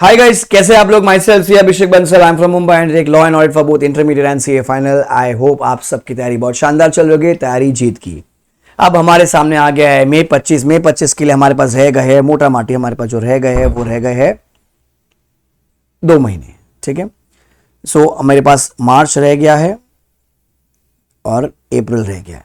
Hi guys, कैसे आप लोग। Myself C Abhishek Bansal, I am from Mumbai and take law and audit for both intermediate and CA final. I hope आप सबकी तैयारी बहुत शानदार चल रही है, तैयारी जीत की। अब हमारे सामने आ गया है मई 25 के लिए हमारे पास रह गए है मोटा माटी, हमारे पास जो रह गए है वो रह गए है 2 महीने। ठीक है, सो मेरे पास मार्च रह गया है और अप्रैल रह गया है।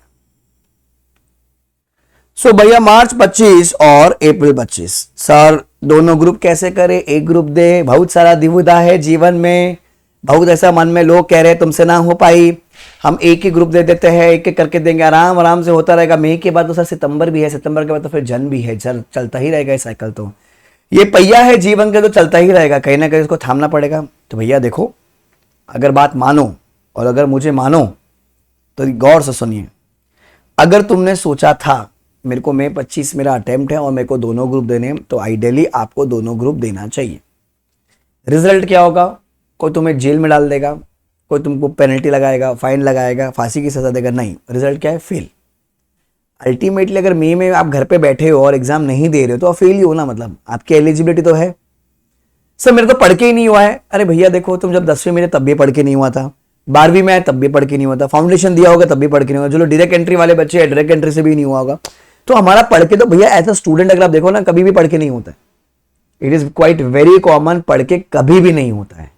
सो भैया मार्च 25 और अप्रैल 25 सर दोनों ग्रुप कैसे करें, एक ग्रुप दे। बहुत सारा दुविधा है जीवन में, बहुत ऐसा मन में लोग कह रहे हैं तुमसे ना हो पाई, हम एक ही ग्रुप दे देते हैं, एक एक करके देंगे, आराम आराम से होता रहेगा। मई के बाद तो सर सितंबर भी है, सितंबर के बाद तो फिर जन भी है, चलता ही रहेगा ये साइकिल। तो ये पहिया है जीवन के, तो चलता ही रहेगा, कहीं ना कहीं इसको थामना पड़ेगा। तो भैया देखो, अगर बात मानो और अगर मुझे मानो तो गौर से सुनिए। अगर तुमने सोचा था मेरे को मई 25 मेरा अटेम्प्ट है और मेरे को दोनों ग्रुप देने, तो आइडियली आपको दोनों ग्रुप देना चाहिए। रिजल्ट क्या होगा, कोई तुम्हें जेल में डाल देगा, कोई तुमको पेनल्टी लगाएगा, फाइन लगाएगा, फांसी की सजा देगा, नहीं। रिजल्ट क्या है, फेल। अल्टीमेटली अगर मई में आप घर पे बैठे हो और एग्जाम नहीं दे रहे हो तो आप फेल ही हो ना, मतलब आपकी एलिजिबिलिटी तो है। सर मेरे तो पढ़ के ही नहीं हुआ है। अरे भैया देखो, तुम जब 10वीं में तब भी पढ़ के नहीं हुआ था, 12वीं में आए तब भी पढ़ के नहीं हुआ था, फाउंडेशन दिया होगा तब भी पढ़ के नहीं हुआ। जो डायरेक्ट एंट्री वाले बच्चे हैं डायरेक्ट एंट्री से भी नहीं हुआ होगा। तो हमारा पढ़ के तो भैया एज अ स्टूडेंट अगर आप देखो ना, कभी भी पढ़ के नहीं होता है। It is quite very common, पढ़ के कभी भी नहीं होता है।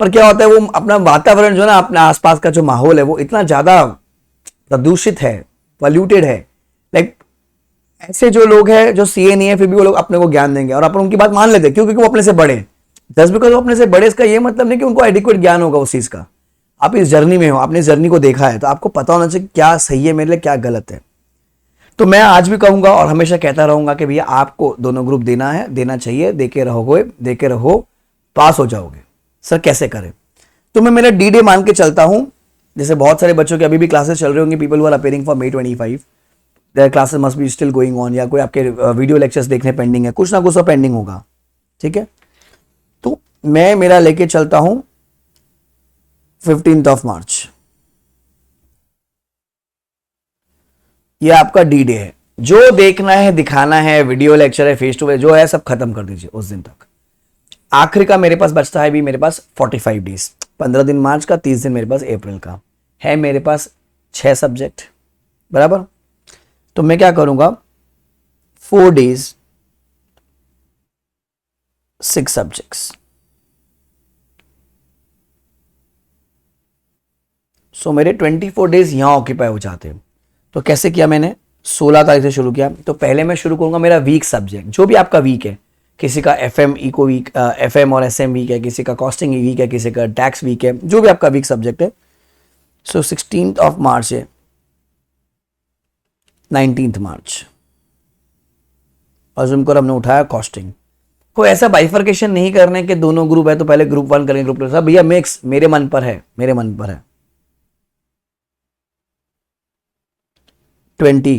पर क्या होता है, वो अपना वातावरण जो ना, अपने आसपास का जो माहौल है वो इतना ज्यादा प्रदूषित है, पॉल्यूटेड है। लाइक ऐसे जो लोग हैं जो सीए नहीं है फिर भी वो लोग अपने को ज्ञान देंगे और अपन उनकी बात मान लेते हैं, क्योंकि वो अपने से बड़े हैं। जस्ट बिकॉज वो अपने से बड़े, इसका ये मतलब नहीं कि उनको एडिक्वेट ज्ञान होगा उस चीज का। आप इस जर्नी में हो, आपने इस जर्नी को देखा है, तो आपको पता होना चाहिए क्या सही है मेरे लिए, क्या गलत है। तो मैं आज भी कहूंगा और हमेशा कहता रहूंगा कि भैया आपको दोनों ग्रुप देना है, देना चाहिए, देके रहो, पास हो जाओगे। सर कैसे करें, तो मैं मेरा डी डे मान के चलता हूं। जैसे बहुत सारे बच्चों की अभी भी क्लासेस चल रही होंगी, people who are appearing for May 25, their classes must be still going on, या कोई आपके वीडियो लेक्चर्स देखने पेंडिंग है, कुछ ना कुछ तो पेंडिंग होगा। ठीक है, तो मैं मेरा लेके चलता हूं 15 मार्च। ये आपका डी डे है। जो देखना है, दिखाना है, वीडियो लेक्चर है, फेस टू फेस जो है सब खत्म कर दीजिए उस दिन तक। आखिरी का मेरे पास बचता है भी, मेरे पास 45 डेज, 15 दिन मार्च का, 30 दिन मेरे पास अप्रैल का है। मेरे पास 6 सब्जेक्ट बराबर। तो मैं क्या करूंगा, 4 डेज 6 सब्जेक्ट्स। सो मेरे 24 डेज यहां ऑक्यूपाई हो जाते हैं। तो कैसे किया मैंने, 16 तारीख से शुरू किया। तो पहले मैं शुरू करूंगा मेरा वीक सब्जेक्ट, जो भी आपका वीक है। किसी का एफएम इको वीक, एफएम और एसएम वीक है, किसी का कॉस्टिंग वीक है, किसी का टैक्स वीक है, जो भी आपका वीक सब्जेक्ट है। सो 16 मार्च है, 19 मार्च अजूम कर हमने उठाया कॉस्टिंग। कोई ऐसा बाइफर्केशन नहीं करने के दोनों ग्रुप है तो पहले ग्रुप 1 करेंगे, ग्रुप 2। सब भैया मिक्स, मेरे मन पर है, मेरे मन पर है। 20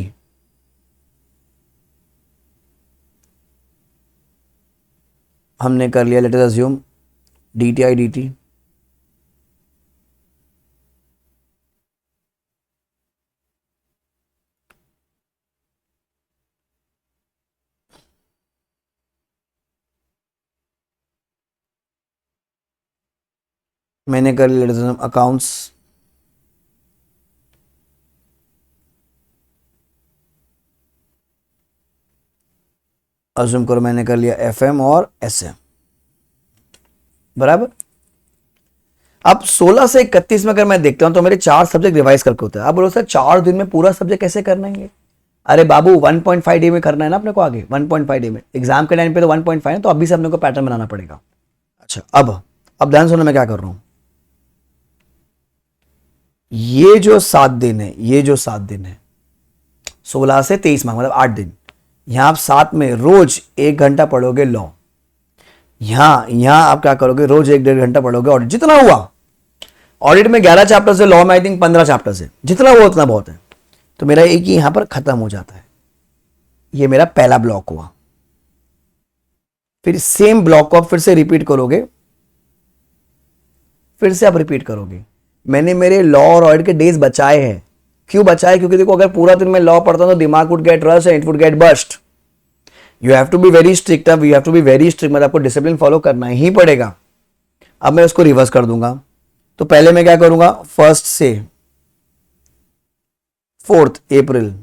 हमने कर लिया, let us assume DTI DT. मैंने कर लिया, let us assume accounts. Assume करो मैंने कर लिया एफएम और एसएम बराबर। अब 16 से 31 में अगर मैं देखता हूं तो मेरे 4 सब्जेक्ट रिवाइज करके होते हैं। आप बोलो सर 4 दिन में पूरा सब्जेक्ट कैसे करना है? अरे बाबू 1.5 डे में करना है ना अपने को, आगे 1.5 डे में। एग्जाम के टाइम पे तो 1.5 है, तो अभी से अपने को पैटर्न बनाना पड़ेगा। अच्छा, अब ध्यान सुनो मैं क्या कर रहा हूं। ये जो 7 दिन है, 16 से 23 माह मतलब 8 दिन, यहां आप साथ में रोज 1 घंटा पढ़ोगे लॉ। यहां आप क्या करोगे, रोज 1-1.5 घंटा पढ़ोगे ऑडिट। जितना हुआ, ऑडिट में 11 चैप्टर से, लॉ में आई थिंक 15 चैप्टर से, जितना हुआ उतना बहुत है। तो मेरा एक ही यहां पर खत्म हो जाता है। ये मेरा पहला ब्लॉक हुआ। फिर सेम ब्लॉक को आप फिर से रिपीट करोगे, फिर से आप रिपीट करोगे। मैंने मेरे लॉ और ऑडिट के डेज बचाए हैं। क्यों बचाए? क्योंकि देखो अगर पूरा दिन मैं लॉ पढ़ता हूं तो दिमाग would get rush and it would get bust. You have to be very strict, अब you have to be very strict, मतलब आपको डिसिप्लिन फॉलो करना ही पड़ेगा। अब मैं उसको रिवर्स कर दूंगा। तो पहले मैं क्या करूंगा, 1 से 4 अप्रैल।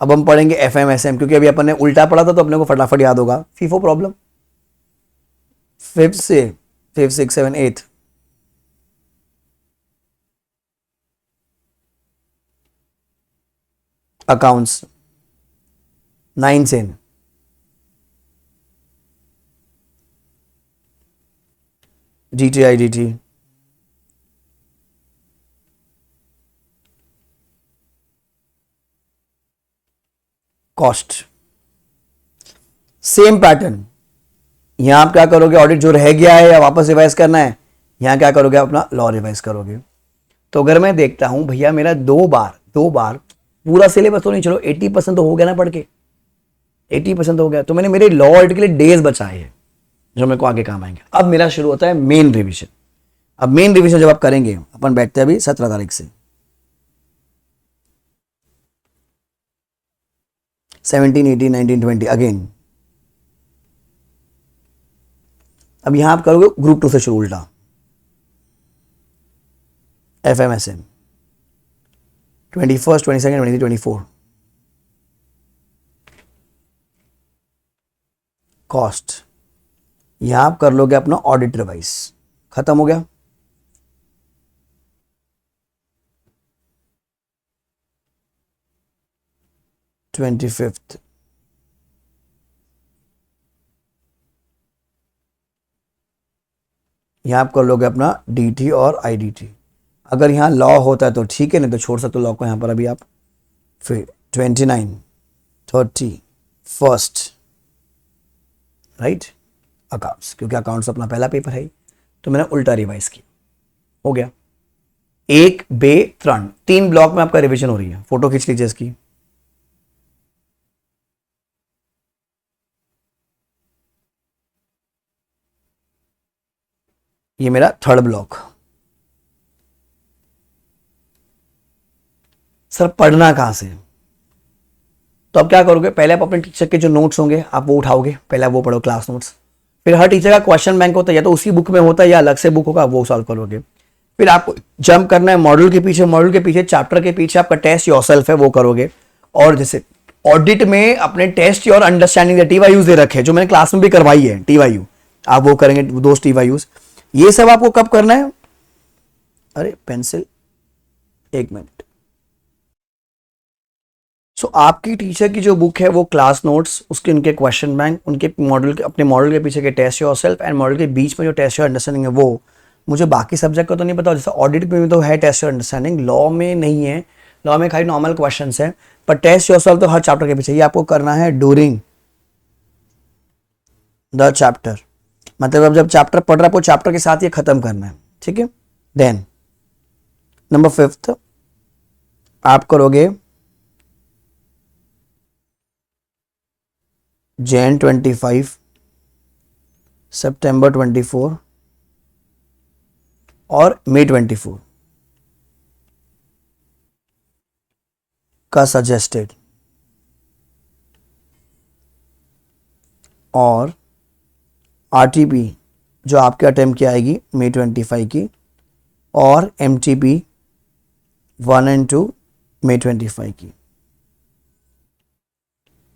अब हम पढ़ेंगे FMSM, क्योंकि अभी अपन ने उल्टा पढ़ा था तो अपने को फटाफट याद होगा, फीफो प्रॉब्लम। 5 से 5, 6, 7, 8 अकाउंट्स। 9 से DTIDT, कॉस्ट। सेम पैटर्न, यहां आप क्या करोगे, ऑडिट जो रह गया है या वापस रिवाइज करना है, यहां क्या करोगे, अपना लॉ रिवाइज करोगे। तो अगर मैं देखता हूं भैया मेरा 2 बार पूरा सिलेबस तो नहीं, चलो 80% तो हो गया ना पढ़ के, 80% हो गया, तो मैंने मेरे लॉ ऑडिट के लिए डेज बचाए हैं जो मेरे को आगे काम आएंगे। अब मेरा शुरू होता है मेन रिवीजन। अब मेन रिवीजन जब आप करेंगे, अपन बैठते हैं अभी 17 तारीख से, 17, 18, 19, 20 अगेन। अब यहां आप करोगे ग्रुप 2 से शुरू उल्टा, FMSM 21, 22, 23, 24, कॉस्ट। यहां आप कर लोगे अपना ऑडिट रिवाइज, खत्म हो गया। ट्वेंटी फिफ्थ यहां आप कर लोगे अपना DT और IDT। अगर यहां लॉ होता है तो ठीक है, नहीं तो छोड़ सकते लॉ को यहां पर अभी आप। फिर 29, 30, 1st, राइट, अकाउंट्स, क्योंकि अकाउंट्स अपना पहला पेपर है, तो मैंने उल्टा रिवाइज किया, हो गया। 1, 2, 3 3 ब्लॉक में आपका रिवीजन हो रही है। फोटो खींच लीजिए इसकी। ये मेरा 3rd ब्लॉक। सर पढ़ना कहां से, तो अब क्या करोगे, पहले आप अपने टीचर के जो नोट्स होंगे आप वो उठाओगे, पहले आप वो पढ़ो, क्लास नोट्स। फिर हर टीचर का क्वेश्चन बैंक होता है, या तो उसी बुक में होता है या अलग से बुक होगा, वो सॉल्व करोगे। फिर आपको जंप करना है मॉड्यूल के पीछे, मॉड्यूल के पीछे चैप्टर के पीछे आपका टेस्ट योरसेल्फ है, वो करोगे। और जैसे ऑडिट में अपने टेस्ट और अंडरस्टैंडिंग TYUs दे रखे, जो मैंने क्लास में भी करवाई है TYU, आप वो करेंगे, 2 TYUs। ये सब आपको कब करना है, अरे पेंसिल, 1 मिनट। सो आपकी टीचर की जो बुक है वो क्लास नोट्स, उसके उनके क्वेश्चन बैंक, उनके मॉडल के, अपने मॉडल के पीछे के टेस्ट योरसेल्फ, एंड मॉडल के बीच में जो टेस्ट योर अंडरस्टैंडिंग है वो। मुझे बाकी सब्जेक्ट का तो नहीं पता, जैसे ऑडिट में तो है टेस्ट योर अंडरस्टैंडिंग, लॉ में नहीं है, लॉ में खाली नॉर्मल क्वेश्चंस है, पर टेस्ट योरसेल्फ तो हर चैप्टर के पीछे। ये आपको करना है ड्यूरिंग द चैप्टर, मतलब अब जब चैप्टर पढ़ रहा है आपको चैप्टर के साथ ये खत्म करना है, ठीक है। देन नंबर 5th आप करोगे Jan 25, September 24 और May 24 का सजेस्टेड, और RTP जो आपके अटेम्प्ट की आएगी May 25 की, और MTP 1 and 2 May 25 की।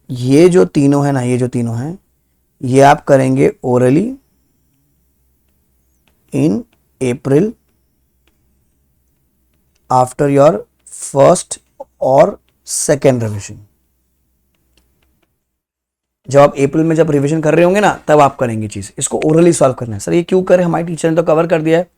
ये जो तीनों है ना, ये जो तीनों हैं, ये आप करेंगे orally in April after your 1st और 2nd रिविजन। जब आप अप्रैल में जब रिवीजन कर रहे होंगे ना, तब आप करेंगे चीज, इसको ओरली सॉल्व करना है। सर ये क्यों करें, हमारी टीचर ने तो कवर कर दिया है।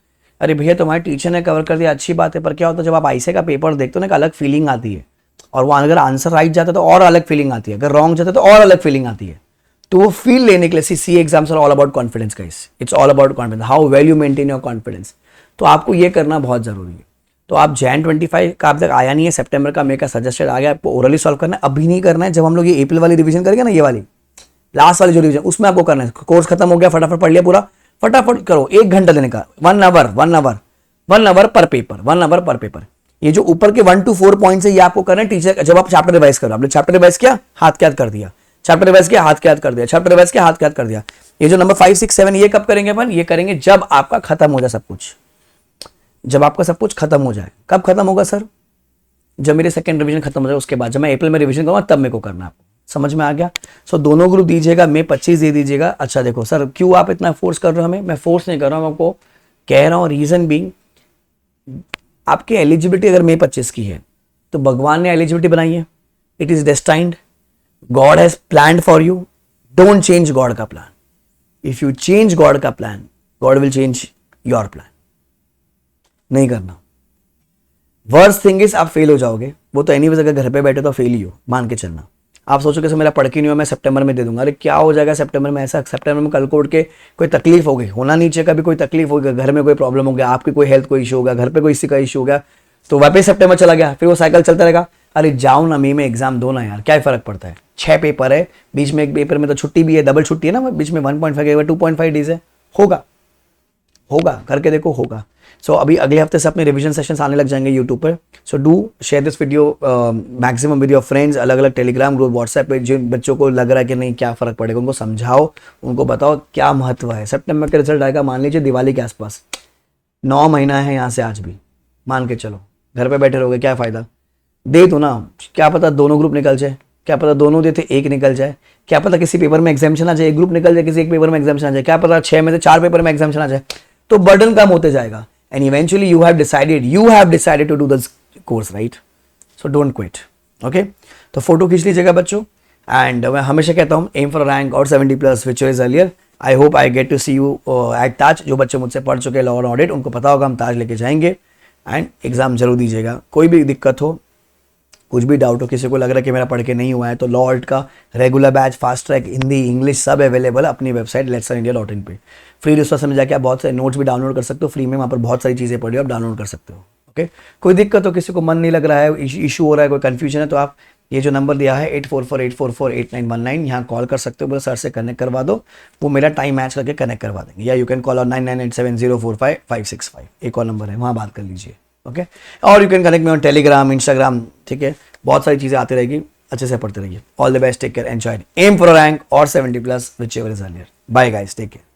अरे भैया तुम्हारी टीचर ने कवर कर दिया, अच्छी बात है, पर क्या होता है जब आप आईसे का पेपर देखते हो ना, एक अलग फीलिंग आती है, और वो अगर आंसर राइट जाता है तो और अलग फीलिंग आती है, अगर रॉन्ग जाता है तो और अलग फीलिंग आती है। तो वो फील लेने के लिए see exams are all about confidence guys, it's all about confidence, how well you maintain your confidence. तो आपको ये करना बहुत जरूरी है। तो आप Jan 25 का अब तक आया नहीं है, सितंबर का मे का सजेस्टेड आ गया, आपको ओरली सॉल्व करना है, अभी नहीं करना है। जब हम लोग ये अप्रैल वाली रिवीजन करेंगे ना, ये वाली लास्ट वाली जो रिवीजन, उसमें आपको करना है। कोर्स खत्म हो गया, फटाफट पढ़ लिया पूरा, फटाफट करो, 1 घंटा देने का, 1 आवर पर पेपर, 1 आवर पर पेपर। ये जो ऊपर के 1 to 4 पॉइंट्स है, ये आपको करना है टीचर, जब आप चैप्टर रिवाइज करो। आपने चैप्टर रिवाइज किया, हाथ क्या कर दिया, चैप्टर रिवाइज किया, हाथ के हाथ कर दिया, चैप्टर रिवाइज किया, हाथ के हाथ कर दिया। ये जो नंबर 5, 6, 7 ये कब करेंगे अपन? ये करेंगे जब आपका खत्म हो जाए सब कुछ, जब आपका सब कुछ खत्म हो जाए। कब खत्म होगा सर? जब मेरे सेकंड रिवीजन खत्म हो जाए, उसके बाद जब मैं अप्रैल में रिवीजन करूंगा तब मेरे को करना है। समझ में आ गया? सो दोनों ग्रुप दीजिएगा, मैं 25 दे दीजिएगा। अच्छा देखो सर, क्यों आप इतना फोर्स कर रहे हो हमें? मैं फोर्स नहीं कर रहा हूं, मैं आपको कह रहा हूं रीजन बीइंग, आपकी एलिजिबिलिटी अगर मई 25 की है तो भगवान ने एलिजिबिलिटी बनाई है, it is destined, God has planned for you. Don't change God का plan. If you change God का plan, God will change your plan. नहीं करना। वर्स्ट थिंग इज आप फेल हो जाओगे, वो तो एनीवेज अगर घर पे बैठे तो फेल ही हो, मान के चलना। आप सोचोगे सर मेरा पढ़ के नहीं हुआ, मैं सितंबर में दे दूंगा। अरे क्या हो जाएगा सितंबर में? ऐसा सितंबर में कल को उठ के कोई तकलीफ हो गई, होना नीचे का भी कोई तकलीफ हो गया, घर में कोई प्रॉब्लम हो गया, आपकी कोई हेल्थ कोई इशू हो गया, घर पे कोई इसी का इशू हो गया, तो वापस सितंबर चला गया, फिर वो साइकिल चलता रहेगा। अरे जाओ ना, मई में एग्जाम दो ना यार, क्या फर्क पड़ता है? 6 पेपर है, बीच में एक पेपर में तो छुट्टी भी है, डबल छुट्टी है ना, बीच में 1.5 2.5 डेज है। होगा होगा, करके देखो, होगा। सो अभी अगले हफ्ते से अपने रिवीजन सेशंस आने लग जाएंगे यूट्यूब पर। So do share this video maximum with your friends, अलग अलग टेलीग्राम ग्रुप, व्हाट्सएप पे। जिन बच्चों को लग रहा है कि नहीं क्या फर्क पड़ेगा, उनको समझाओ, उनको बताओ क्या महत्व है। सितंबर का रिजल्ट आएगा मान लीजिए दिवाली के आसपास, 9 महीना है यहाँ से आज भी, मान के चलो। घर पे बैठे रहोगे, क्या फायदा? दे दो ना, क्या पता दोनों ग्रुप निकल जाए, क्या पता दोनों देते एक निकल जाए, क्या पता किसी पेपर में एग्जामिशन आ जाए, एक ग्रुप निकल जाए, किसी एक पेपर में एग्जामिशन आ जाए, क्या पता 6 में से 4 पेपर में एग्जामिशन आ जाए, तो बर्डन कम होते जाएगा। And eventually you have decided to do this course, right? So don't quit, okay? तो फोटो खींच लीजिएगा बच्चों। एंड मैं हमेशा कहता हूँ एम फॉर रैंक और 70+ which is earlier. I hope I get to see you at Taj. जो बच्चे मुझसे पढ़ चुके लॉ और ऑडिट, उनको पता होगा हम ताज लेके जाएंगे। एंड एग्जाम जरूर दीजिएगा। कोई भी दिक्कत हो, कुछ भी डाउट हो, किसी को लग रहा है कि मेरा पढ़ के नहीं हुआ है, तो लॉ ऑल्ट का regular batch, fast track, Hindi, English सब अवेलेबल है अपनी वेबसाइट let'slearnindia.in पे। फ्री रिसोर्स में जाके आप बहुत सारे नोट्स भी डाउनलोड कर सकते हो फ्री में, वहाँ पर बहुत सारी चीज़ें पढ़ी हो, आप डाउनलोड कर सकते हो। ओके, कोई दिक्कत हो, किसी को मन नहीं लग रहा है, इशू हो रहा है, कोई कन्फ्यूजन है, तो आप ये जो नंबर दिया है 8448448919 यहाँ कॉल कर सकते हो, बोले सर से कनेक्ट करवा दो, वो मेरा टाइम मैच करके कनेक्ट करवा देंगे। या यू कैन कॉल ऑन 9987045565, एक और नंबर है, वहाँ बात कर लीजिए। ओके, और you can connect me on Telegram, Instagram, ठीक है? बहुत सारी चीज़ें आती रहेगी, अच्छे से पढ़ते रहिए। All the best, take care, enjoy, aim for rank और 70+ whichever is earlier. Bye guys, take care.